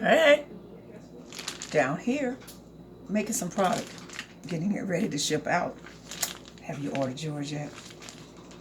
Hey, down here, making some product, getting it ready to ship out. Have you ordered yours yet?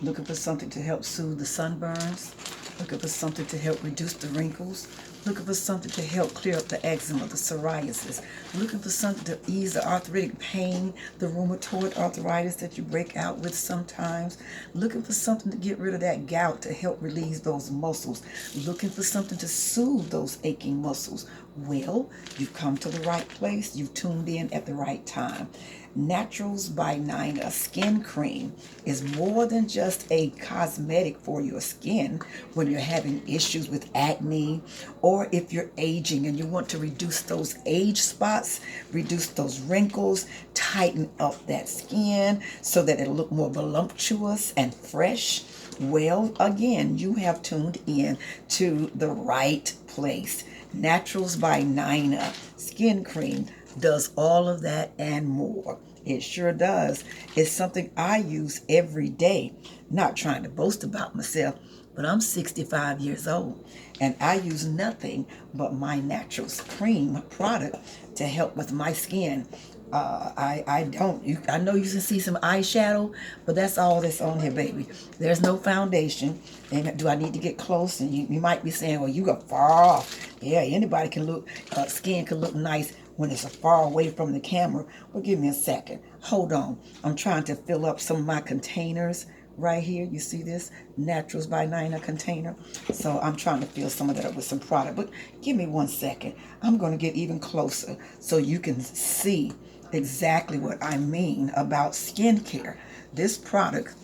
Looking for something to help soothe the sunburns? Looking for something to help reduce the wrinkles? Looking for something to help clear up the eczema, the psoriasis? Looking for something to ease the arthritic pain, the rheumatoid arthritis that you break out with sometimes? Looking for something to get rid of that gout to help release those muscles? Looking for something to soothe those aching muscles? Well, you've come to the right place. You've tuned in at the right time. Naturals by Nina skin cream is more than just a cosmetic for your skin when you're having issues with acne, or if you're aging and you want to reduce those age spots, reduce those wrinkles, tighten up that skin so that it'll look more voluptuous and fresh. Well, again, you have tuned in to the right place. Naturals by Nina skin cream does all of that and more. It sure does. It's something I use every day. Not trying to boast about myself, but I'm 65 years old and I use nothing but my Naturals cream product to help with my skin. I don't. I know you can see some eyeshadow, but that's all that's on here, baby. There's no foundation. And do I need to get close? And you might be saying, well, you got far off. Yeah, anybody can look. Skin can look nice when it's far away from the camera. Well, give me a second. Hold on. I'm trying to fill up some of my containers right here. You see this Naturals by Nina container? So I'm trying to fill some of that up with some product. But give me 1 second. I'm going to get even closer so you can see exactly what I mean about skincare. This product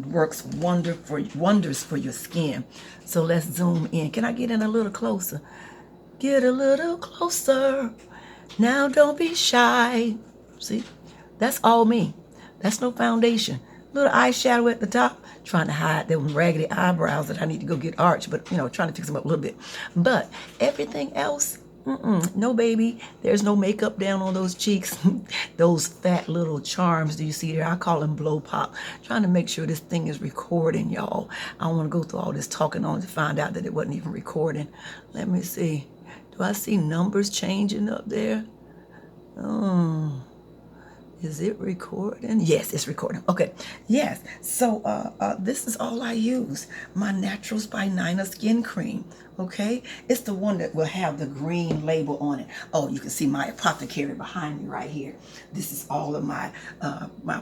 works wonders for your skin. So let's zoom in. Can I get in a little closer? Get a little closer. Now don't be shy. See, that's all me. That's no foundation. Little eyeshadow at the top, trying to hide them raggedy eyebrows that I need to go get arched, but trying to fix them up a little bit. But everything else, no, baby. There's no makeup down on those cheeks. Those fat little charms, do you see there? I call them blow pop. Trying to make sure this thing is recording, y'all. I don't want to go through all this talking on to find out that it wasn't even recording. Let me see. Do I see numbers changing up there? Oh. Is it recording? Yes, it's recording. Okay. Yes. So this is all I use. My Naturals by Nina skin cream. Okay. It's the one that will have the green label on it. Oh, you can see my apothecary behind me right here. This is all of my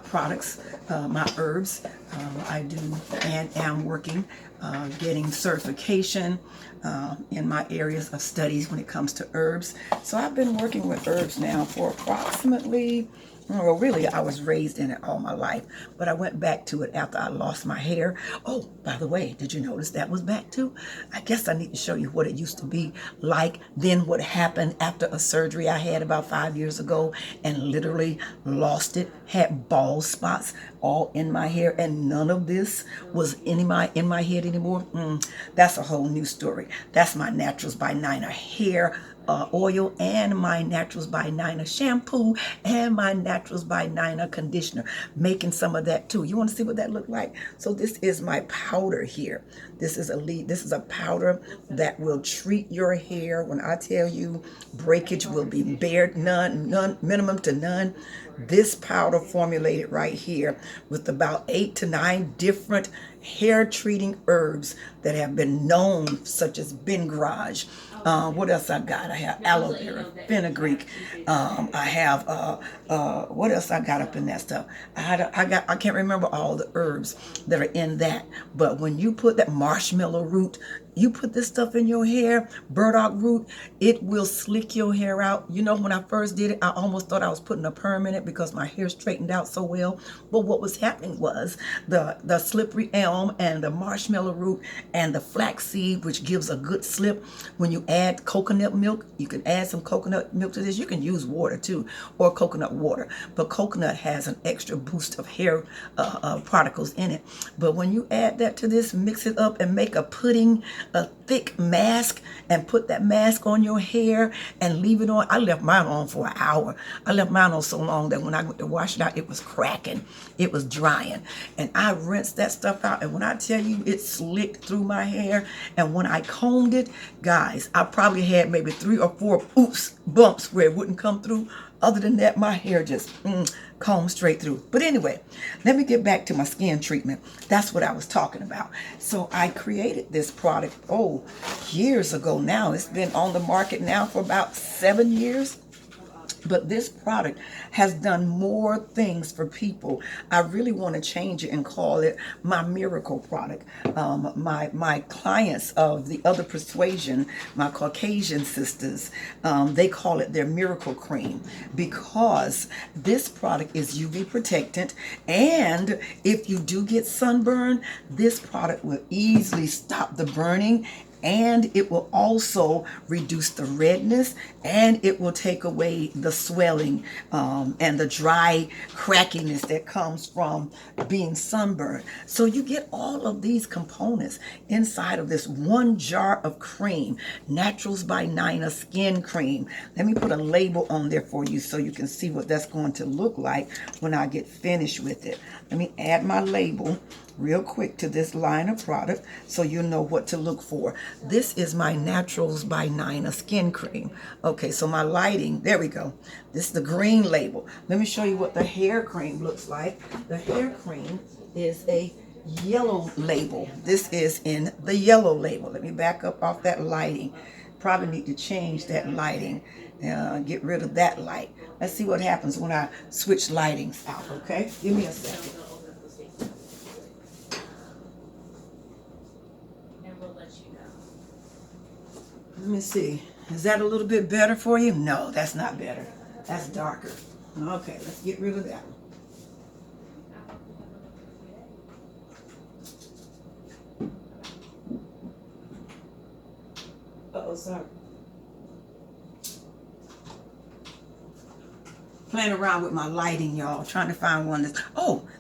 products, my herbs. I do and am working, getting certification in my areas of studies when it comes to herbs. So I've been working with herbs now for approximately, well, really, I was raised in it all my life, but I went back to it after I lost my hair. Oh, by the way, did you notice that was back too? I guess I need to show you what it used to be like, then what happened after a surgery I had about 5 years ago and literally lost it, had bald spots all in my hair, and none of this was in my head anymore. That's a whole new story. That's my Naturals by Nina hair oil and my Naturals by Nina shampoo and my Naturals by Nina conditioner. Making some of that too. You want to see what that looked like? So this is my powder here. This is a powder that will treat your hair. When I tell you breakage will be bared, none, minimum to none. This powder formulated right here with about 8 to 9 different hair treating herbs that have been known, such as Bengrage. What else I got? I have aloe vera, fenugreek. I have what else I got up in that stuff? I can't remember all the herbs that are in that. But when you put that marshmallow root, you put this stuff in your hair, burdock root, it will slick your hair out. You know, when I first did it, I almost thought I was putting a perm in it because my hair straightened out so well. But what was happening was the slippery elm and the marshmallow root and the flaxseed, which gives a good slip. When you add coconut milk, you can add some coconut milk to this. You can use water too, or coconut water. But coconut has an extra boost of hair particles in it. But when you add that to this, mix it up and make a pudding, a thick mask and put that mask on your hair and leave it on. I left mine on for an hour. I left mine on so long that when I went to wash it out, it was cracking. It was drying. And I rinsed that stuff out. And when I tell you it slicked through my hair, and when I combed it, guys, I probably had maybe 3 or 4 bumps where it wouldn't come through. Other than that, my hair just combed straight through. But anyway, let me get back to my skin treatment. That's what I was talking about. So I created this product, years ago now. It's been on the market now for about 7 years. But this product has done more things for people. I really want to change it and call it my miracle product. My clients of the other persuasion, my Caucasian sisters, they call it their miracle cream, because this product is UV protectant. And if you do get sunburn, this product will easily stop the burning, and it will also reduce the redness, and it will take away the swelling and the dry crackiness that comes from being sunburned. So you get all of these components inside of this one jar of cream, Naturals by Nina Skin Cream. Let me put a label on there for you so you can see what that's going to look like when I get finished with it. Let me add my label real quick to this line of product so you know what to look for. This is my Naturals by Nina Skin Cream. Okay, so my lighting, there we go. This is the green label. Let me show you what the hair cream looks like. The hair cream is a yellow label. This is in the yellow label. Let me back up off that lighting. Probably need to change that lighting. Get rid of that light. Let's see what happens when I switch lightings out, okay? Give me a second. Let me see. Is that a little bit better for you? No, that's not better. That's darker. Okay, let's get rid of that one. Uh-oh, sorry. Playing around with my lighting, y'all, trying to find one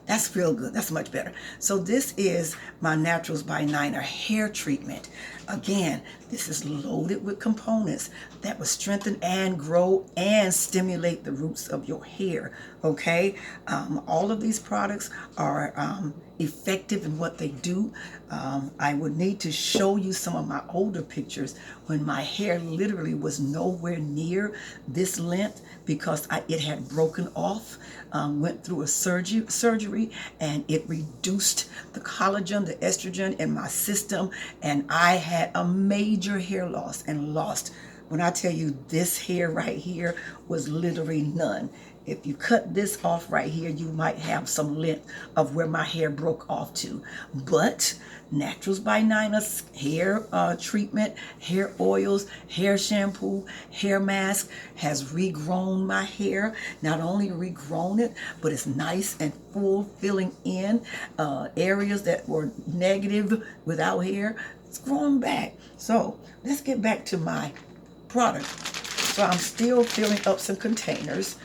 that's real good. That's much better. So this is my Naturals by Nina hair treatment. Again, this is loaded with components that will strengthen and grow and stimulate the roots of your hair. Okay, all of these products are effective in what they do. I would need to show you some of my older pictures when my hair literally was nowhere near this length, because it had broken off, went through a surgery, and it reduced the collagen, the estrogen in my system, and I had a major hair loss and lost. When I tell you, this hair right here was literally none. If you cut this off right here, you might have some length of where my hair broke off to. But Naturals by Nina's hair treatment, hair oils, hair shampoo, hair mask has regrown my hair. Not only regrown it, but it's nice and full, filling in areas that were negative without hair. It's growing back. So let's get back to my product. So I'm still filling up some containers.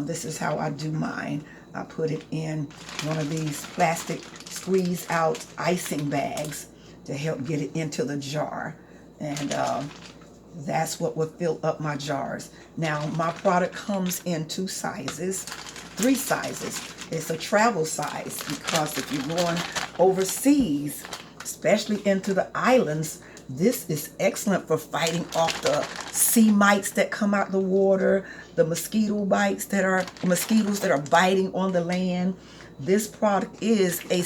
This is how I do mine. I put it in one of these plastic squeeze out icing bags to help get it into the jar. And that's what will fill up my jars. Now, my product comes in 2 sizes, 3 sizes. It's a travel size, because if you're going overseas, especially into the islands, this is excellent for fighting off the sea mites that come out the water, the mosquitoes that are biting on the land. This product is a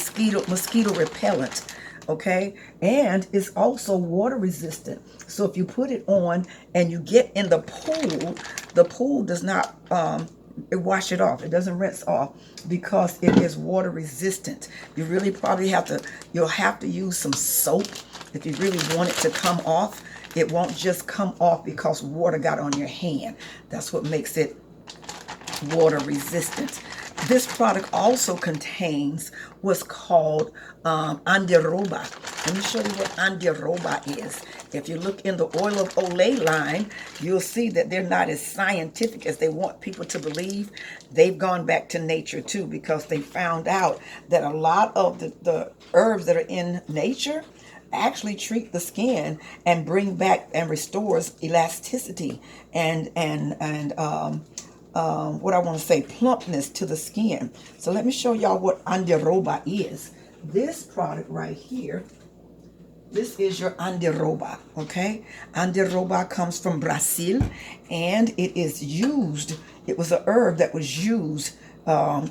mosquito repellent, okay? And it's also water resistant. So if you put it on and you get in the pool does not wash it off. It doesn't rinse off, because it is water resistant. You really probably you'll have to use some soap if you really want it to come off. It won't just come off because water got on your hand. That's what makes it water resistant. This product also contains what's called Andiroba. Let me show you what Andiroba is. If you look in the Oil of Olay line, you'll see that they're not as scientific as they want people to believe. They've gone back to nature too, because they found out that a lot of the herbs that are in nature actually treat the skin and bring back and restores elasticity and what I want to say, plumpness to the skin. So let me show y'all what Andiroba is. This product right here, this is your Andiroba, okay? Andiroba comes from Brazil, and it is used, it was a herb that was used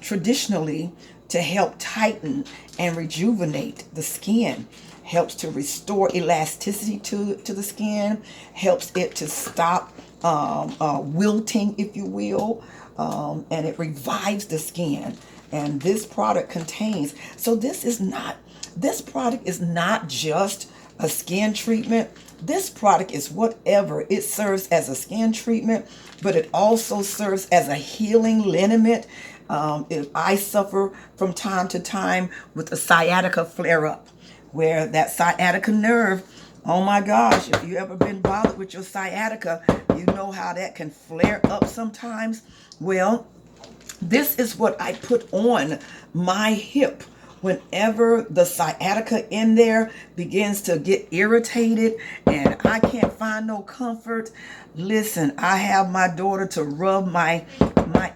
traditionally to help tighten and rejuvenate the skin. Helps to restore elasticity to the skin, helps it to stop wilting, if you will, and it revives the skin. And this product contains, so this product is not just a skin treatment. This product is whatever. It serves as a skin treatment, but it also serves as a healing liniment. If I suffer from time to time with a sciatica flare-up, where that sciatica nerve, oh my gosh, if you ever been bothered with your sciatica, you know how that can flare up sometimes. Well, this is what I put on my hip whenever the sciatica in there begins to get irritated and I can't find no comfort. Listen, I have my daughter to rub my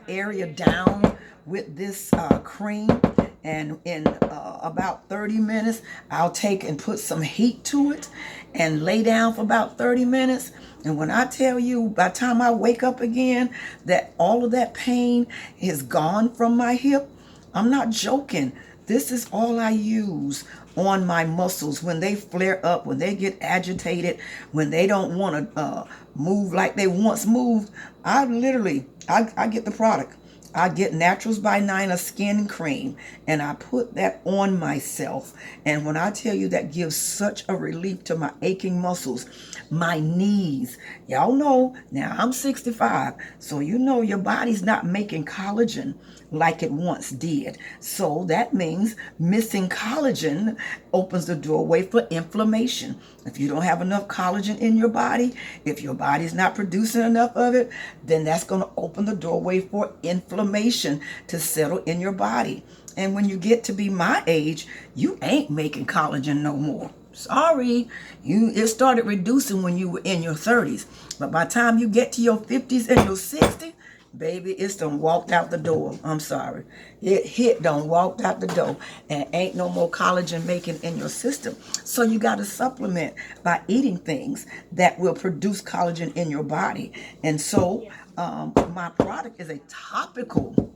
area down with this cream, and in about 30 minutes I'll take and put some heat to it and lay down for about 30 minutes. And when I tell you, by the time I wake up again, that all of that pain is gone from my hip, I'm not joking. This is all I use on my muscles when they flare up, when they get agitated, when they don't want to move like they once moved. I get the product. I get Naturals by Nina skin cream, and I put that on myself. And when I tell you, that gives such a relief to my aching muscles, my knees. Y'all know, now I'm 65, so you know your body's not making collagen like it once did. So that means missing collagen opens the doorway for inflammation. If you don't have enough collagen in your body, if your body's not producing enough of it, then that's going to open the doorway for inflammation to settle in your body. And when you get to be my age, you ain't making collagen no more. Sorry, it started reducing when you were in your 30s. But by the time you get to your 50s and your 60s, baby, it's done walked out the door. I'm sorry. It hit done walked out the door, and ain't no more collagen making in your system. So you got to supplement by eating things that will produce collagen in your body. And so my product is a topical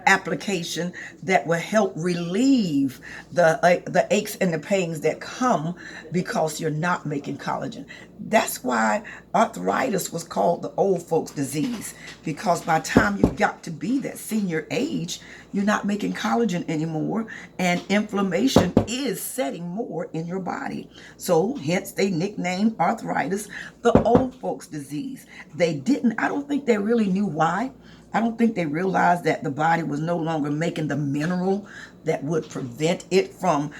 application that will help relieve the aches and the pains that come because you're not making collagen. That's why arthritis was called the old folks disease, because by the time you got to be that senior age, you're not making collagen anymore, and inflammation is setting more in your body. So hence they nicknamed arthritis the old folks disease. I don't think they really knew why. I don't think they realized that the body was no longer making the mineral that would prevent it from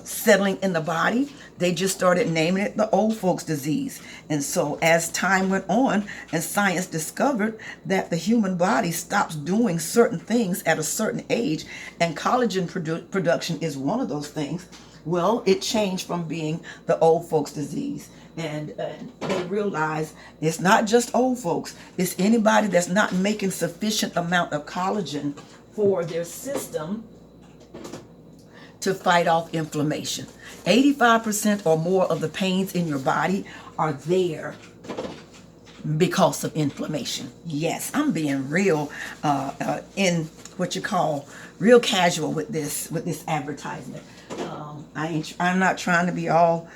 settling in the body. They just started naming it the old folks disease. And so as time went on and science discovered that the human body stops doing certain things at a certain age, and collagen production is one of those things, well, it changed from being the old folks disease. And they realize it's not just old folks, it's anybody that's not making sufficient amount of collagen for their system to fight off inflammation. 85% or more of the pains in your body are there because of inflammation. Yes, I'm being real in what you call real casual with this advertisement. I'm not trying to be all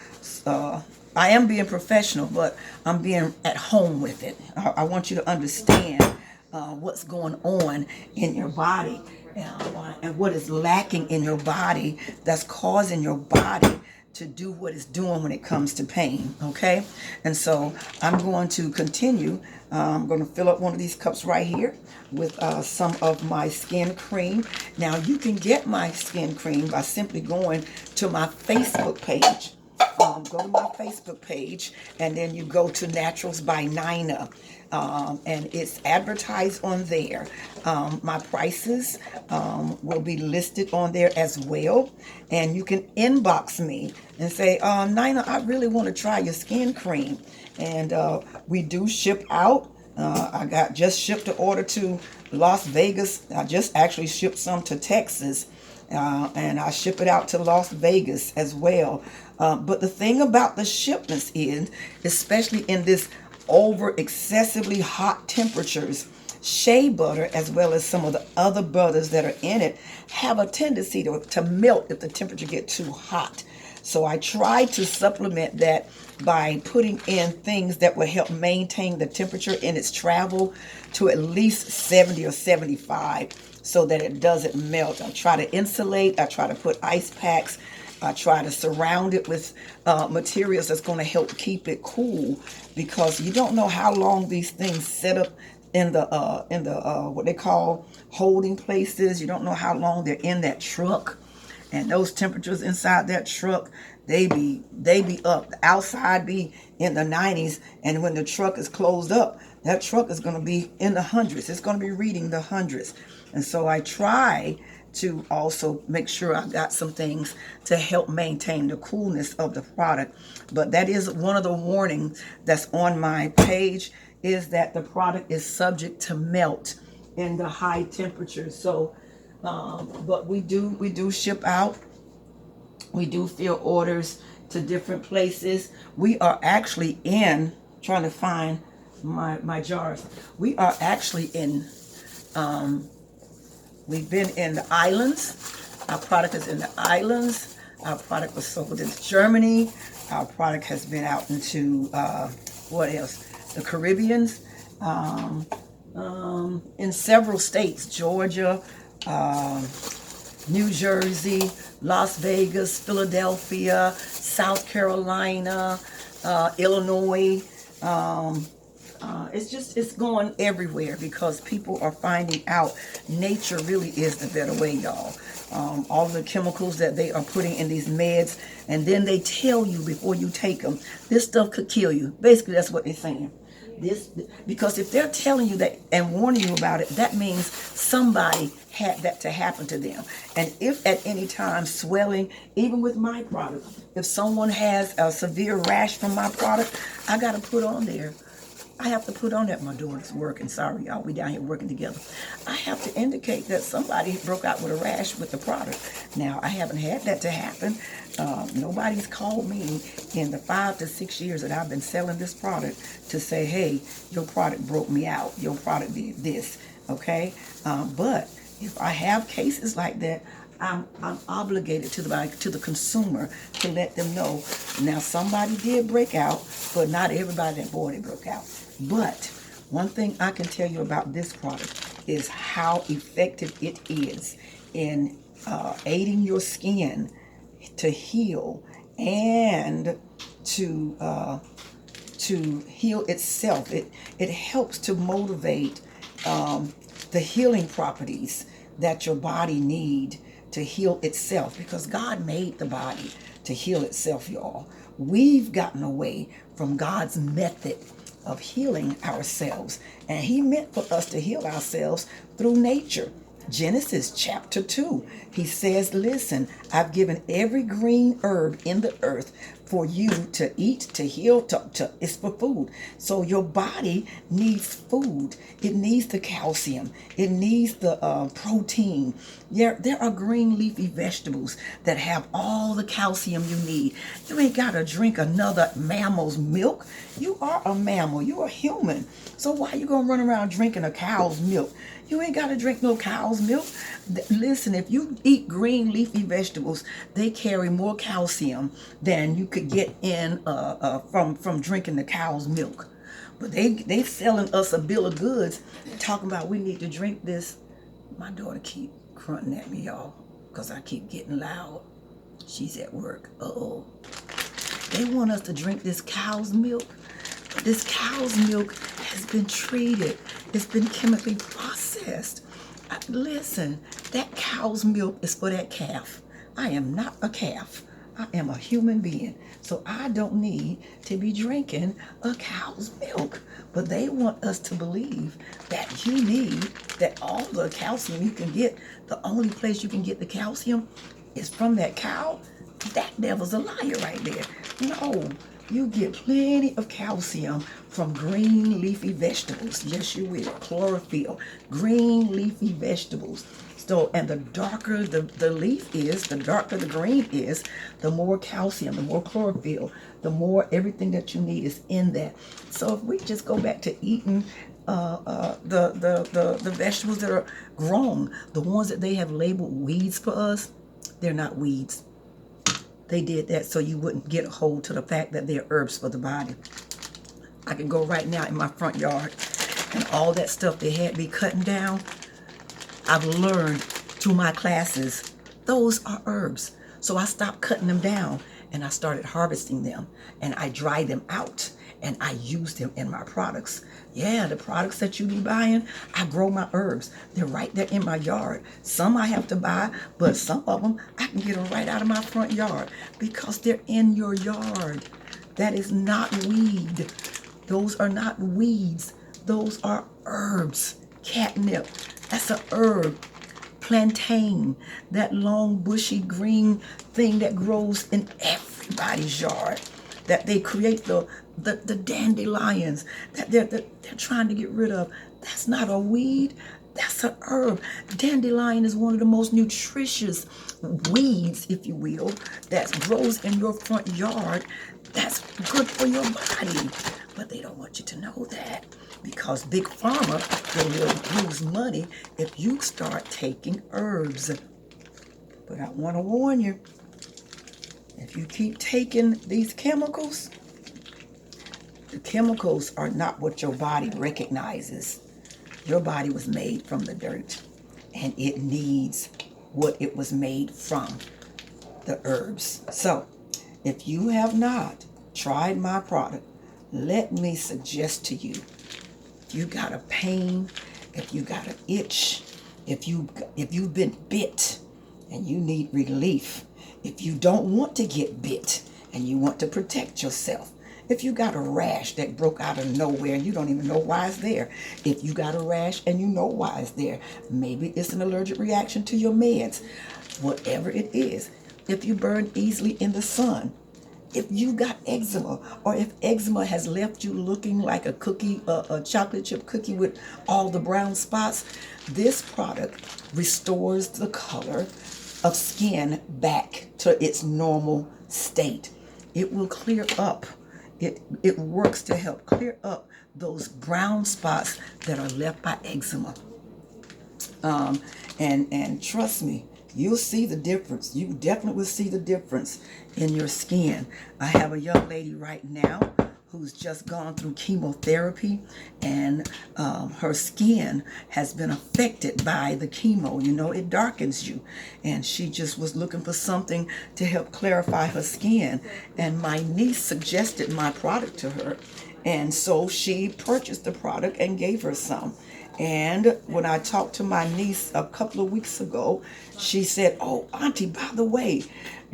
I am being professional, but I'm being at home with it. I want you to understand what's going on in your body and what is lacking in your body that's causing your body to do what it's doing when it comes to pain, okay? And so I'm going to continue. I'm going to fill up one of these cups right here with some of my skin cream. Now, you can get my skin cream by simply going to my Facebook page. go to my Facebook page, and then you go to Naturals by Nina, and it's advertised on there. My prices will be listed on there as well, and you can inbox me and say, Nina, I really want to try your skin cream, and we do ship out. I got just shipped an order to Las Vegas. I just actually shipped some to Texas, and I ship it out to Las Vegas as well. But the thing about the shipments is, especially in this over excessively hot temperatures, shea butter as well as some of the other butters that are in it have a tendency to melt if the temperature gets too hot. So I try to supplement that by putting in things that will help maintain the temperature in its travel to at least 70 or 75 so that it doesn't melt. I try to insulate. I try to put ice packs. I try to surround it with materials that's going to help keep it cool, because you don't know how long these things set up in the what they call holding places. You don't know how long they're in that truck, and those temperatures inside that truck, they be up. The outside be in the 90s, and when the truck is closed up, that truck is going to be in the hundreds. It's going to be reading the hundreds. And so I try to also make sure I got some things to help maintain the coolness of the product. But that is one of the warnings that's on my page, is that the product is subject to melt in the high temperatures. So but we do ship out. We do fill orders to different places. We are actually trying to find my jars. We are actually in we've been in the islands. Our product is in the islands. Our product was sold into Germany. Our product has been out into what else? The Caribbeans, in several states: Georgia, New Jersey, Las Vegas, Philadelphia, South Carolina, Illinois. It's going everywhere, because people are finding out nature really is the better way, y'all. All the chemicals that they are putting in these meds, and then they tell you before you take them, this stuff could kill you. Basically, that's what they're saying. Because if they're telling you that and warning you about it, that means somebody had that to happen to them. And if at any time swelling, even with my product, if someone has a severe rash from my product, I got to put on there. I have to put on that. My daughter's working. Sorry, y'all. We down here working together. I have to indicate that somebody broke out with a rash with the product. Now, I haven't had that to happen. Nobody's called me in the 5 to 6 years that I've been selling this product to say, hey, your product broke me out. Your product did this. Okay? But if I have cases like that, I'm obligated to the consumer to let them know. Now, somebody did break out, but not everybody that bought it broke out. But one thing I can tell you about this product is how effective it is in aiding your skin to heal and to heal itself. It helps to motivate the healing properties that your body need to heal itself, because God made the body to heal itself, y'all. We've gotten away from God's method of healing ourselves, and he meant for us to heal ourselves through nature. Genesis chapter 2, he says, listen, I've given every green herb in the earth for you to eat, to heal, it's for food. So your body needs food. It needs the calcium. It needs the protein. There are green leafy vegetables that have all the calcium you need. You ain't got to drink another mammal's milk. You are a mammal. You're a human. So why you going to run around drinking a cow's milk? You ain't got to drink no cow's milk. Listen, if you eat green leafy vegetables, they carry more calcium than you could get in from drinking the cow's milk. But they selling us a bill of goods, talking about we need to drink this. My daughter keep grunting at me, y'all, because I keep getting loud. She's at work. Uh-oh. They want us to drink this cow's milk. This cow's milk has been treated. It's been chemically processed. Listen, that cow's milk is for that calf. I am not a calf. I am a human being, so I don't need to be drinking a cow's milk. But they want us to believe that you need that all the calcium you can get, the only place you can get the calcium is from that cow. That devil's a liar right there. No, you get plenty of calcium from green leafy vegetables. Yes, you will. Chlorophyll, green leafy vegetables. So, and the darker the leaf is, the darker the green is, the more calcium, the more chlorophyll, the more everything that you need is in that. So if we just go back to eating the vegetables that are grown, the ones that they have labeled weeds for us, they're not weeds. They did that so you wouldn't get a hold to the fact that they're herbs for the body. I can go right now in my front yard and all that stuff they had me cutting down, I've learned through my classes, those are herbs. So I stopped cutting them down and I started harvesting them and I dry them out and I use them in my products. Yeah, the products that you be buying, I grow my herbs. They're right there in my yard. Some I have to buy, but some of them I can get them right out of my front yard because they're in your yard. That is not weed. Those are not weeds. Those are herbs. Catnip, that's a herb. Plantain, that long bushy green thing that grows in everybody's yard, that they create the dandelions that they're trying to get rid of. That's not a weed, that's a herb. Dandelion is one of the most nutritious weeds, if you will, that grows in your front yard. That's good for your body. But they don't want you to know that because Big Pharma will lose money if you start taking herbs. But I want to warn you, if you keep taking these chemicals, the chemicals are not what your body recognizes. Your body was made from the dirt and it needs what it was made from, the herbs. So if you have not tried my product, let me suggest to you, if you got a pain, if you got an itch, if you've been bit and you need relief, if you don't want to get bit and you want to protect yourself, if you got a rash that broke out of nowhere and you don't even know why it's there, if you got a rash and you know why it's there, maybe it's an allergic reaction to your meds, whatever it is, if you burn easily in the sun, if you got eczema, or if eczema has left you looking like a cookie, a chocolate chip cookie with all the brown spots, this product restores the color of skin back to its normal state. It will clear up. It works to help clear up those brown spots that are left by eczema. And trust me, you'll see the difference. You definitely will see the difference in your skin. I have a young lady right now who's just gone through chemotherapy, and her skin has been affected by the chemo. You know, it darkens you. And she just was looking for something to help clarify her skin. And my niece suggested my product to her. And so she purchased the product and gave her some. And when I talked to my niece a couple of weeks ago, she said, "Oh, Auntie, by the way,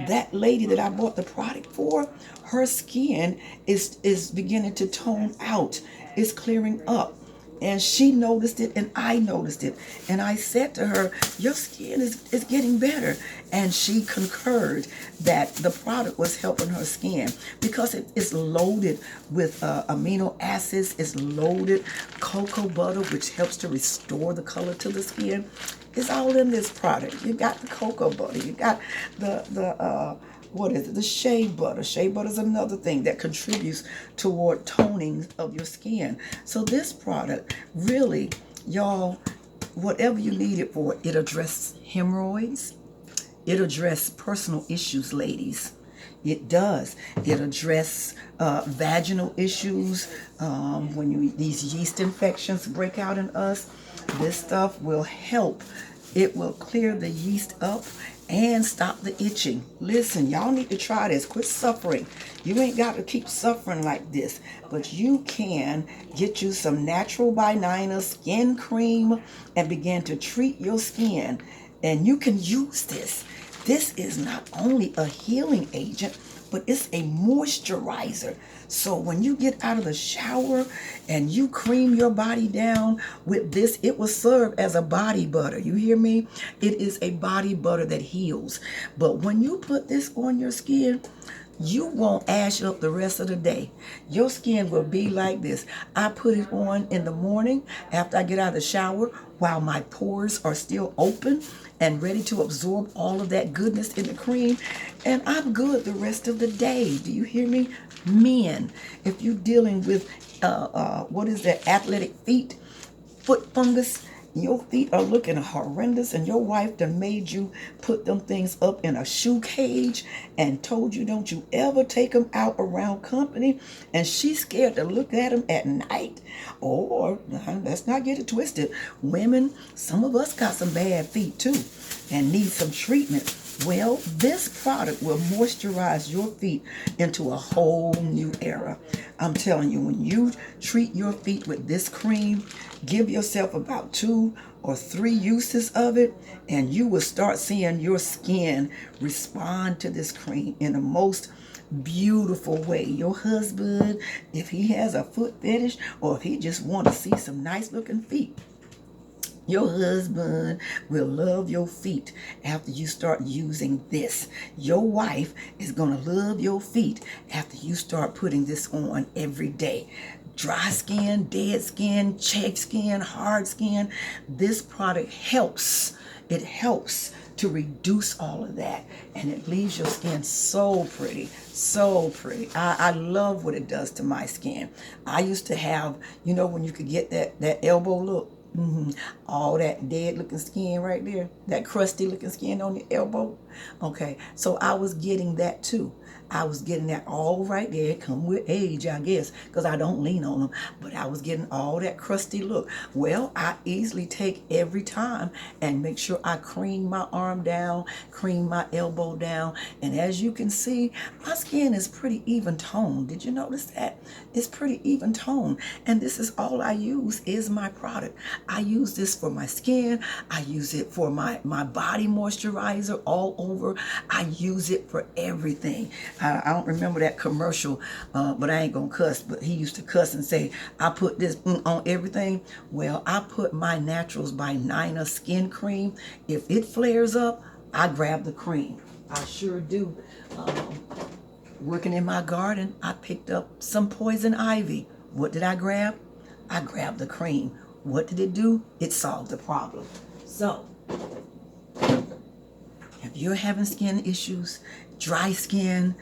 that lady that I bought the product for, her skin is beginning to tone out. It's clearing up." And she noticed it and I noticed it. And I said to her, "Your skin is getting better." And she concurred that the product was helping her skin because it is loaded with amino acids. It's loaded cocoa butter, which helps to restore the color to the skin. It's all in this product. You got the cocoa butter. You got what is it? The shea butter. Shea butter is another thing that contributes toward toning of your skin. So this product really, y'all, whatever you need it for, it addresses hemorrhoids. It addresses personal issues, ladies. It does. It addresses vaginal issues. When these yeast infections break out in us, this stuff will help. It will clear the yeast up and stop the itching. Listen, y'all need to try this. Quit suffering. You ain't got to keep suffering like this, but you can get you some natural Binina skin cream and begin to treat your skin. And you can use this. This is not only a healing agent, but it's a moisturizer. So when you get out of the shower and you cream your body down with this, it will serve as a body butter. You hear me? It is a body butter that heals. But when you put this on your skin, you won't ash up the rest of the day. Your skin will be like this. I put it on in the morning after I get out of the shower while my pores are still open and ready to absorb all of that goodness in the cream. And I'm good the rest of the day. Do you hear me? Men, if you're dealing with, what is that, athletic feet, foot fungus, your feet are looking horrendous, and your wife done made you put them things up in a shoe cage and told you don't you ever take them out around company, and she's scared to look at them at night. Or let's not get it twisted, women, some of us got some bad feet too and need some treatment. Well, this product will moisturize your feet into a whole new era. I'm telling you, when you treat your feet with this cream, give yourself about 2 or 3 uses of it, and you will start seeing your skin respond to this cream in the most beautiful way. Your husband, if he has a foot fetish or if he just want to see some nice looking feet, your husband will love your feet after you start using this. Your wife is going to love your feet after you start putting this on every day. Dry skin, dead skin, chapped skin, hard skin. This product helps. It helps to reduce all of that, and it leaves your skin so pretty, so pretty. I love what it does to my skin. I used to have, you know, when you could get that elbow look. All that dead looking skin right there, that crusty looking skin on the elbow. Okay, so I was getting that too. I was getting that all right there. It come with age, I guess, because I don't lean on them. But I was getting all that crusty look. Well, I easily take every time and make sure I cream my arm down, cream my elbow down. And as you can see, my skin is pretty even toned. Did you notice that? It's pretty even toned. And this is all I use is my product. I use this for my skin. I use it for my body moisturizer all over. I use it for everything. I don't remember that commercial, but I ain't gonna cuss, but he used to cuss and say, I put this on everything. Well, I put my Naturals by Nina skin cream. If it flares up, I grab the cream. I sure do. Working in my garden, I picked up some poison ivy. What did I grab? I grabbed the cream. What did it do? It solved the problem. So, if you're having skin issues, dry skin,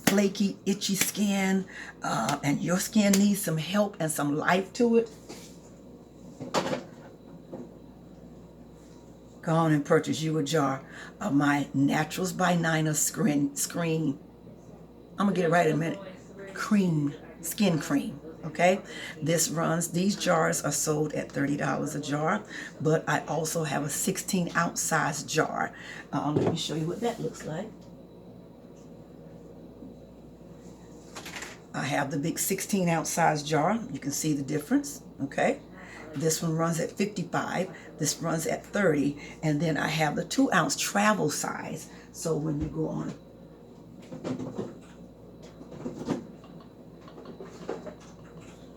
flaky, itchy skin, and your skin needs some help and some life to it, go on and purchase you a jar of my Naturals by Nina screen. I'm gonna get it right in a minute. Skin cream. Okay, these jars are sold at $30 a jar, but I also have a 16-ounce size jar. Let me show you what that looks like. I have the big 16-ounce size jar. You can see the difference. Okay, this one runs at $55. This runs at $30, and then I have the 2-ounce travel size. So when you go on.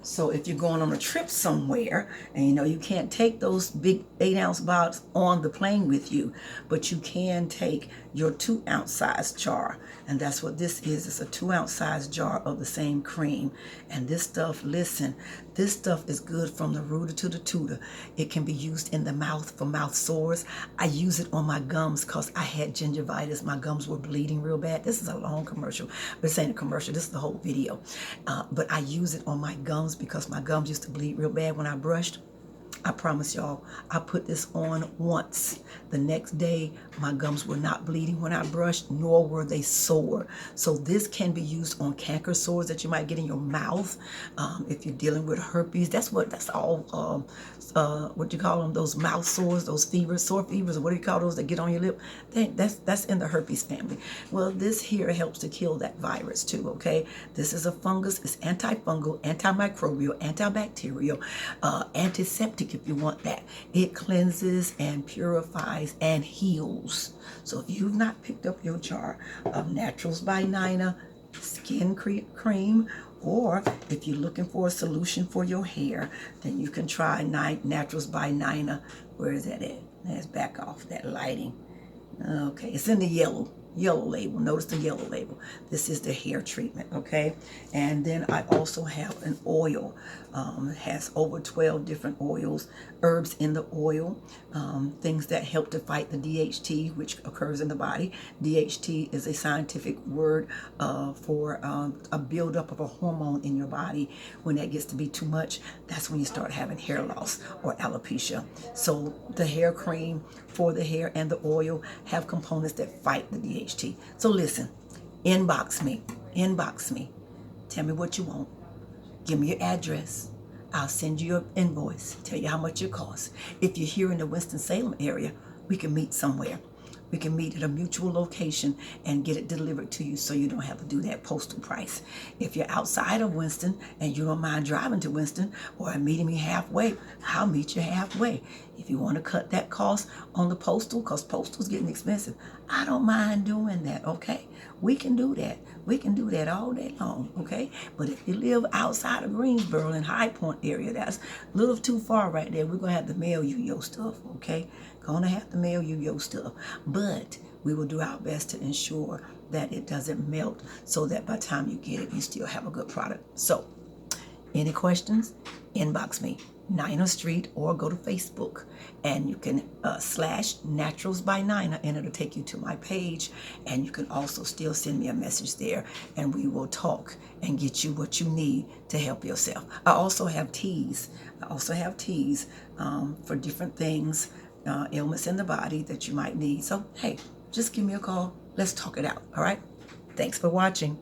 So if you're going on a trip somewhere and you know you can't take those big 8-ounce bottles on the plane with you, but you can take your 2-ounce size jar. And that's what this is. It's a 2-ounce size jar of the same cream. And this stuff, listen, this stuff is good from the rooter to the tutor. It can be used in the mouth for mouth sores. I use it on my gums because I had gingivitis. My gums were bleeding real bad. This is a long commercial, but this ain't a commercial. This is the whole video. But I use it on my gums because my gums used to bleed real bad when I brushed. I promise y'all, I put this on once. The next day, my gums were not bleeding when I brushed, nor were they sore. So this can be used on canker sores that you might get in your mouth. If you're dealing with herpes, that's all, what do you call them? Those mouth sores, those fevers, sore fevers, or what do you call those that get on your lip? That's in the herpes family. Well, this here helps to kill that virus too, okay? This is a fungus. It's antifungal, antimicrobial, antibacterial, antiseptic probiotic if you want that. It cleanses and purifies and heals. So if you've not picked up your jar of Naturals by Nina skin cream, or if you're looking for a solution for your hair, then you can try Naturals by Nina. Where is that at? Let's back off that lighting. Okay, it's in the yellow label. Notice the yellow label. This is the hair treatment, okay? And then I also have an oil. It has over 12 different oils, herbs in the oil, things that help to fight the DHT, which occurs in the body. DHT is a scientific word for a buildup of a hormone in your body. When that gets to be too much, that's when you start having hair loss or alopecia. So the hair cream for the hair and the oil have components that fight the DHT. So listen, inbox me. Tell me what you want. Give me your address. I'll send you your invoice. Tell you how much it costs. If you're here in the Winston-Salem area, we can meet somewhere. We can meet at a mutual location and get it delivered to you so you don't have to do that postal price. If you're outside of Winston and you don't mind driving to Winston or meeting me halfway, I'll meet you halfway. If you want to cut that cost on the postal, because postal's getting expensive, I don't mind doing that, okay? We can do that. We can do that all day long, okay? But if you live outside of Greensboro in High Point area, that's a little too far right there. We're going to have to mail you your stuff, okay? Gonna have to mail you your stuff. But we will do our best to ensure that it doesn't melt so that by the time you get it, you still have a good product. So, any questions? Inbox me, Nina Street, or go to Facebook and you can / Naturals by Nina and it'll take you to my page, and you can also still send me a message there and we will talk and get you what you need to help yourself. I also have teas. For different things, ailments in the body that you might need. So hey, just give me a call. Let's talk it out. All right. Thanks for watching.